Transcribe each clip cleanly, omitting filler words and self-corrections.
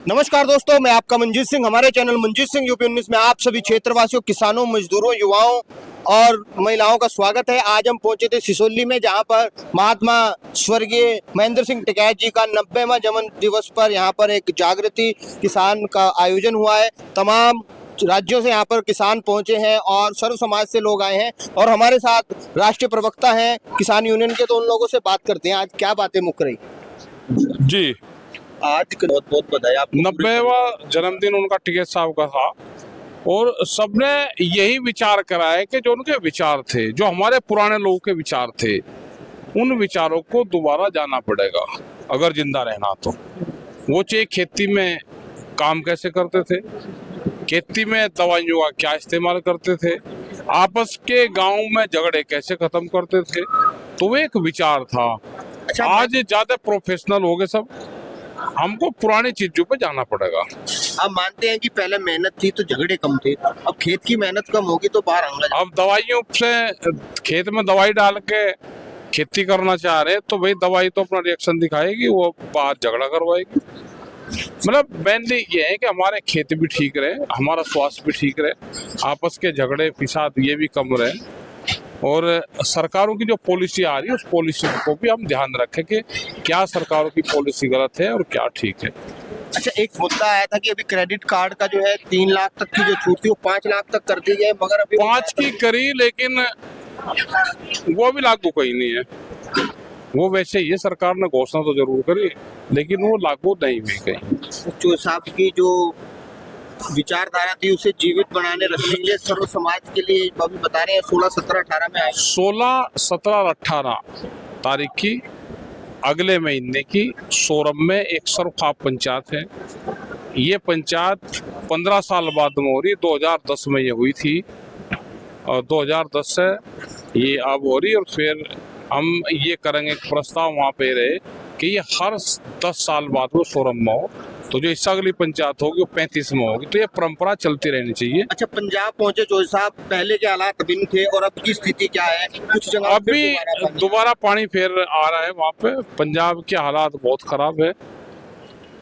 नमस्कार दोस्तों, मैं आपका मंजीत सिंह। हमारे चैनल मंजीत सिंह यूपी 19 में आप सभी क्षेत्रवासियों, किसानों, मजदूरों, युवाओं और महिलाओं का स्वागत है। आज हम पहुंचे थे सिसोली में, जहां पर महात्मा स्वर्गीय महेंद्र सिंह टिकैत जी का 90वां जन्म दिवस पर यहां पर एक जागृति किसान का आयोजन हुआ है। तमाम राज्यों से यहाँ पर किसान पहुंचे हैं और सर्व समाज से लोग आए हैं और हमारे साथ राष्ट्रीय प्रवक्ता हैं किसान यूनियन के, तो उन लोगों से बात करते हैं आज क्या बातें मुक रही। जी, आज बहुत बहुत बधाई आपको। 90वां जन्मदिन उनका टिकैत साहब का था और सबने यही विचार करा है कि जो उनके विचार थे, जो हमारे पुराने लोगों के विचार थे, उन विचारों को दोबारा जाना पड़ेगा अगर जिंदा रहना तो। वो चाहे खेती में काम कैसे करते थे, खेती में दवाइयों का क्या इस्तेमाल करते थे, आपस के गांव में झगड़े कैसे खत्म करते थे, तो वो एक विचार था। अच्छा, आज ज्यादा प्रोफेशनल हो गए सब, हमको पुरानी चीजों पे जाना पड़ेगा। आप मानते हैं कि पहले मेहनत थी तो झगड़े कम थे, अब खेत की मेहनत कम होगी तो बाहर आऊंगा। अब दवाइयों से खेत में दवाई डाल के खेती करना चाह रहे हैं तो भाई दवाई तो अपना रिएक्शन दिखाएगी, वो बाहर झगड़ा करवाएगी। मतलब मेनली ये है कि हमारे खेत भी ठीक रहे, हमारा स्वास्थ्य भी ठीक रहे, आपस के झगड़े फिसाद ये भी कम रहे और सरकारों की जो पॉलिसी आ रही है उस पॉलिसी को भी हम ध्यान रखें कि क्या सरकारों की पॉलिसी गलत है और क्या ठीक है। अच्छा, एक मुद्दा आया था कि अभी क्रेडिट कार्ड का जो है 3 लाख तक की जो छूट थी वो 5 लाख तक कर दी गई, मगर अभी 5 की करी लेकिन वो भी लागू कहीं नहीं है। वो वैसे ये सरकार ने घोषणा तो जरूर करी लेकिन वो लागू नहीं हुई कहीं। जो साहब की जो विचारधारा थी उसे जीवित बनाने रखने के लिए सर्व समाज के लिए अभी बता रहे हैं 16, 17, 18 में आए। 16, 17 और 18 तारीख की अगले महीने की सोरम में एक सर्वखाप पंचायत है। ये पंचायत 15 साल बाद में हो रही, 2010 में ये हुई थी और 2010 से ये अब हो रही। और फिर हम ये करेंगे, प्रस्ताव वहाँ पे रहे कि ये हर 10 साल बाद वो सोरम में हो, तो जो इससे अगली पंचायत होगी वो 35 में होगी, तो ये परंपरा चलती रहनी चाहिए। अच्छा, पंजाब पहुंचे जो साहब, पहले के हालात भिन्न थे और अब की स्थिति क्या है? कुछ जगह अभी दोबारा पानी फिर आ रहा है वहाँ पे। पंजाब के हालात बहुत खराब है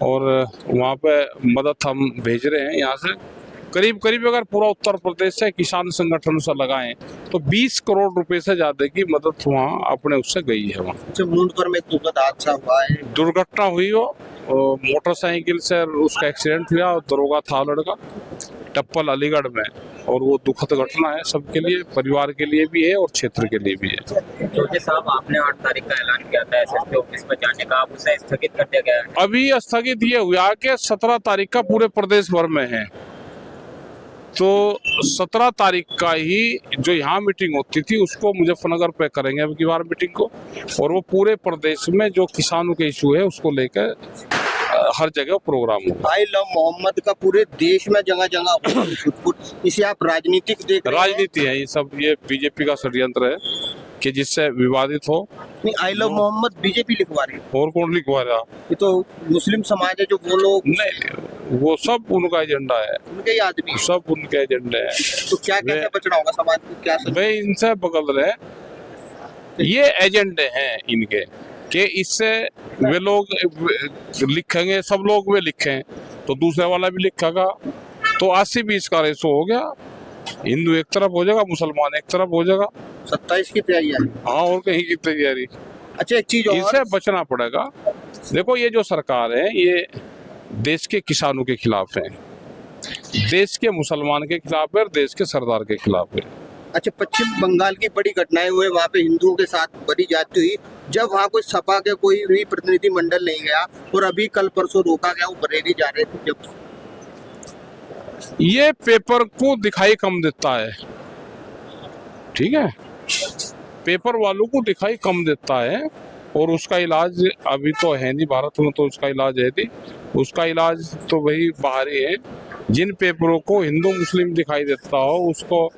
और वहाँ पे मदद हम भेज रहे हैं यहाँ से। करीब करीब अगर पूरा उत्तर प्रदेश से किसान संगठन से लगाएं तो 20 करोड़ रुपए से ज्यादा की मदद वहाँ अपने उससे गई है। वहाँ अच्छा, मुंडपुर में दुखद हादसा हुआ है, दुर्घटना हुई हो, मोटरसाइकिल से उसका एक्सीडेंट हुआ और दरोगा था लड़का टप्पल अलीगढ़ में, और वो दुखद घटना है सबके लिए, परिवार के लिए भी है और क्षेत्र के लिए भी है। जोशी साहब, आपने 8 तारीख का ऐलान किया था एसएसपी ऑफिस में जाने का, आप उसे स्थगित कर दिया गया है। अभी स्थगित ये हुआ कि 17 तारीख का पूरे प्रदेश भर में है, तो 17 तारीख का ही जो यहाँ मीटिंग होती थी उसको मुजफ्फरनगर पे करेंगे अब की बार मीटिंग को, और वो पूरे प्रदेश में जो किसानों के इशू है उसको लेकर हर जगह प्रोग्राम होगा। आई लव मोहम्मद का पूरे देश में जगह जगह इसे आप राजनीतिक देख रहे हैं? राजनीति है ये सब, ये बीजेपी का षड्यंत्र है कि जिससे विवादित हो। नहीं, आई लव मोहम्मद बीजेपी लिखवा रही है। और कौन लिखवा रहा? ये तो मुस्लिम समाज है जो वो लोग, नहीं, वो सब उनका एजेंडा है, उनके ही आदमी हैं। सब उनके एजेंडे हैं। तो क्या कैसे बचना होगा समाज को, क्या वे इनसे बगल रहे, ये एजेंडे हैं इनके कि इससे वे लोग लिखेंगे, सब लोग वे लिखें तो दूसरे वाला भी लिखेगा, तो 80-20 का रेशो हो गया, हिंदू एक तरफ हो जाएगा, मुसलमान एक तरफ हो जाएगा। 27 की तैयारी है। हाँ, और कहीं की तैयारी। अच्छा, एक चीज इससे बचना पड़ेगा। देखो, ये जो सरकार है ये देश के किसानों के खिलाफ है, देश के मुसलमान के खिलाफ है और देश के सरदार के खिलाफ है। अच्छा, पश्चिम बंगाल की बड़ी घटनाएं हुए, वहाँ पे हिंदुओं के साथ बड़ी जाती हुई, जब वहाँ कोई सपा के कोई भी प्रतिनिधि मंडल नहीं गया, और अभी कल परसों रोका गया, वो बरेली जा रहे थे। जब ये पेपर को दिखाई कम देता है, ठीक है, पेपर वालों को दिखाई कम देता है और उसका इलाज अभी तो है नहीं भारत में, तो उसका इलाज है नहीं, उसका इलाज तो वही बाहर ही है। जिन पेपरों को हिंदू मुस्लिम दिखाई देता हो, उसको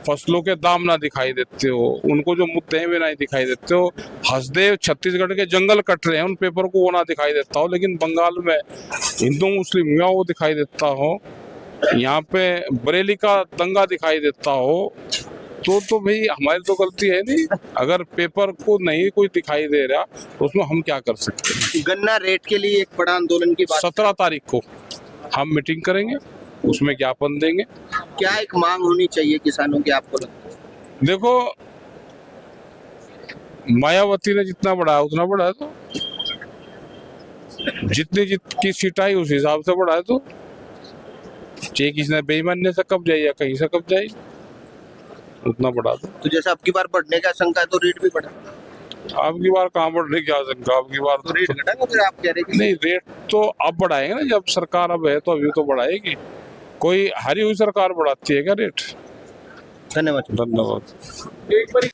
फसलों के दाम ना दिखाई देते हो, उनको जो मुद्दे हैं वे नहीं दिखाई देते हो, हसदेव छत्तीसगढ़ के जंगल कट रहे हैं उन पेपर को वो ना दिखाई देता हो, लेकिन बंगाल में हिंदू मुस्लिम हुआ वो दिखाई देता हो, यहाँ पे बरेली का दंगा दिखाई देता हो, तो भाई हमारी तो गलती है नहीं। अगर पेपर को नहीं कोई दिखाई दे रहा तो उसमें हम क्या कर सकते हैं। गन्ना रेट के लिए एक बड़ा आंदोलन की बात, 17 तारीख को हम मीटिंग करेंगे, उसमें ज्ञापन देंगे। क्या एक मांग होनी चाहिए किसानों की आपको लगता है? देखो, मायावती ने जितना बढ़ाया उतना बढ़ाया, तो जितनी सीट आई उस हिसाब से बढ़ाया, तो चाहे किसी ने बेईमानी से कब जाए या कहीं से कब जाए, उतना बढ़ा दो। तो जैसे अब की बार बढ़ने का आशंका है तो रेट भी बढ़ा, अब की बार कहाँ बढ़ने की आशंका, अब की बार तो रेट घटेगा फिर आप कह रहे हैं कि नहीं, रेट तो अब बढ़ाएंगे ना, जब सरकार अब है तो अभी तो बढ़ाएगी। कोई हारी हुई सरकार बढ़ाती है क्या रेट? धन्यवाद। धन्यवाद।